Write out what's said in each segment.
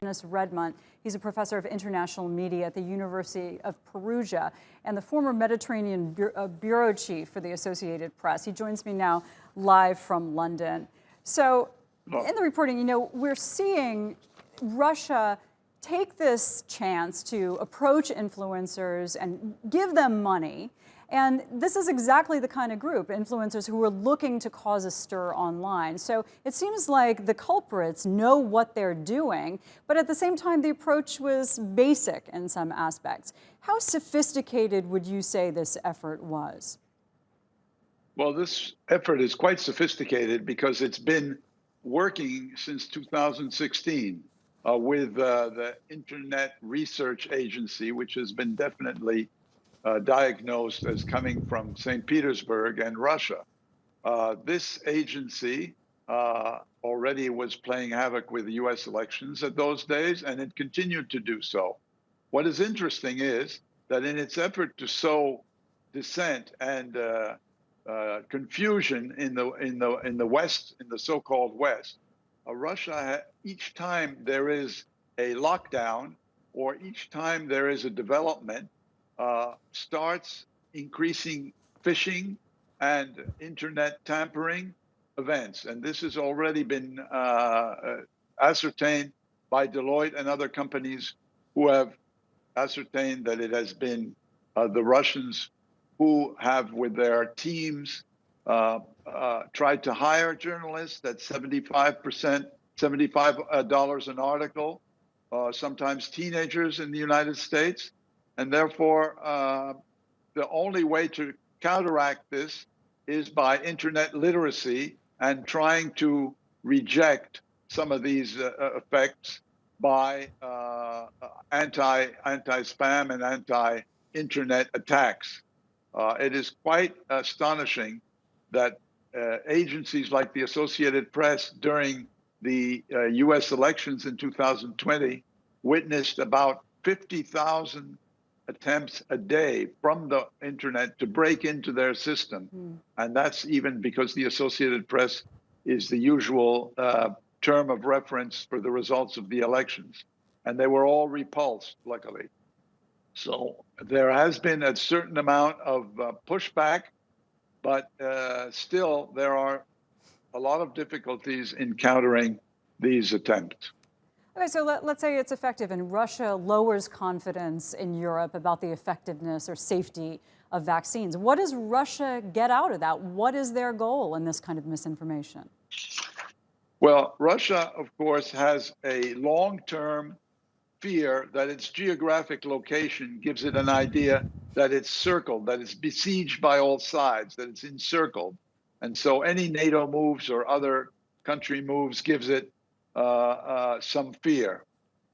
Redmont. He's a professor of international media at the University of Perugia and the former Mediterranean bureau chief for the Associated Press. He joins me now live from London. So in the reporting, we're seeing Russia take this chance to approach influencers and give them money. And this is exactly the kind of group, influencers who are looking to cause a stir online. So it seems like the culprits know what they're doing, but at the same time, the approach was basic in some aspects. How sophisticated would you say this effort was? Well, this effort is quite sophisticated because it's been working since 2016 with the Internet Research Agency, which has been definitely diagnosed as coming from St. Petersburg and Russia. This agency already was playing havoc with the US elections at those days, and it continued to do so. What is interesting is that in its effort to sow dissent and confusion in the West, in the so-called West, Russia, each time there is a lockdown or each time there is a development, starts increasing phishing and internet tampering events. And this has already been ascertained by Deloitte and other companies who have ascertained that it has been the Russians who have, with their teams, tried to hire journalists at $75 an article, sometimes teenagers in the United States. And therefore, the only way to counteract this is by internet literacy and trying to reject some of these effects by anti-spam and anti-internet attacks. It is quite astonishing that agencies like the Associated Press during the US elections in 2020 witnessed about 50,000 attempts a day from the internet to break into their system. And that's even because the Associated Press is the usual term of reference for the results of the elections. And they were all repulsed, luckily. So there has been a certain amount of pushback, but still there are a lot of difficulties in countering these attempts. Okay, so let's say it's effective and Russia lowers confidence in Europe about the effectiveness or safety of vaccines. What does Russia get out of that? What is their goal in this kind of misinformation? Well, Russia, of course, has a long-term fear that its geographic location gives it an idea that it's circled, that it's besieged by all sides, that it's encircled. And so any NATO moves or other country moves gives it some fear.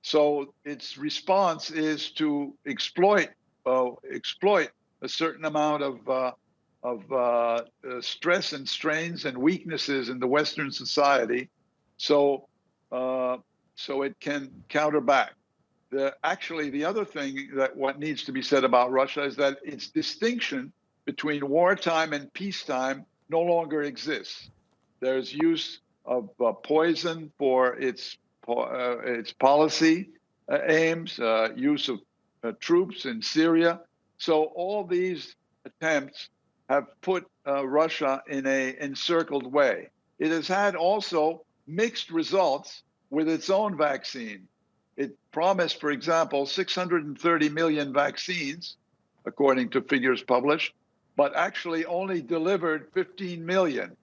So its response is to exploit a certain amount of stress and strains and weaknesses in the Western society, so it can counter back. Actually, the other thing that what needs to be said about Russia is that its distinction between wartime and peacetime no longer exists. There's use of poison for its policy aims, use of troops in Syria. So all these attempts have put Russia in an encircled way. It has had also mixed results with its own vaccine. It promised, for example, 630 million vaccines, according to figures published, but actually only delivered 15 million.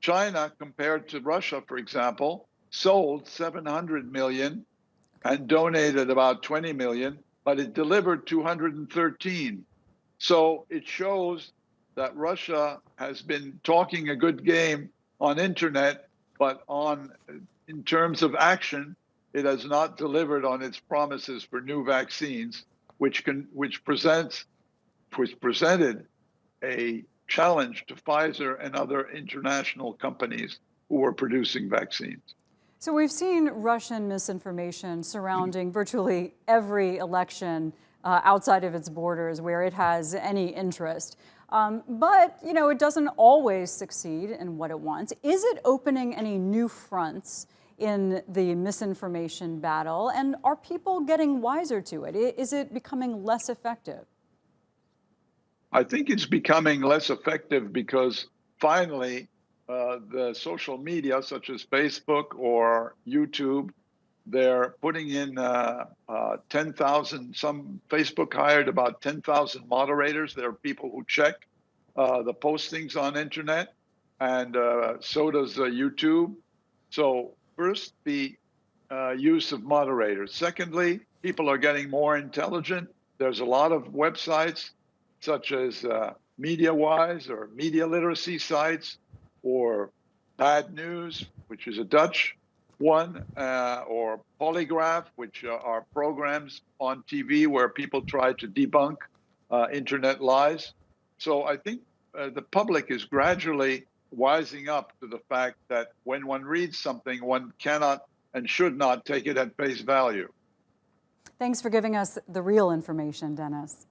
China, compared to Russia, for example, sold 700 million and donated about 20 million, but it delivered 213. So it shows that Russia has been talking a good game on internet, but in terms of action, it has not delivered on its promises for new vaccines, which presented a challenge to Pfizer and other international companies who are producing vaccines. So we've seen Russian misinformation surrounding virtually every election outside of its borders where it has any interest. But, it doesn't always succeed in what it wants. Is it opening any new fronts in the misinformation battle? And are people getting wiser to it? Is it becoming less effective? I think it's becoming less effective because finally the social media, such as Facebook or YouTube, they're putting in 10,000. Some Facebook hired about 10,000 moderators. There are people who check the postings on internet, and so does YouTube. So first, the use of moderators. Secondly, people are getting more intelligent. There's a lot of websites such as MediaWise or media literacy sites, or Bad News, which is a Dutch one, or Polygraph, which are programs on TV where people try to debunk internet lies. So I think the public is gradually wising up to the fact that when one reads something, one cannot and should not take it at face value. Thanks for giving us the real information, Dennis.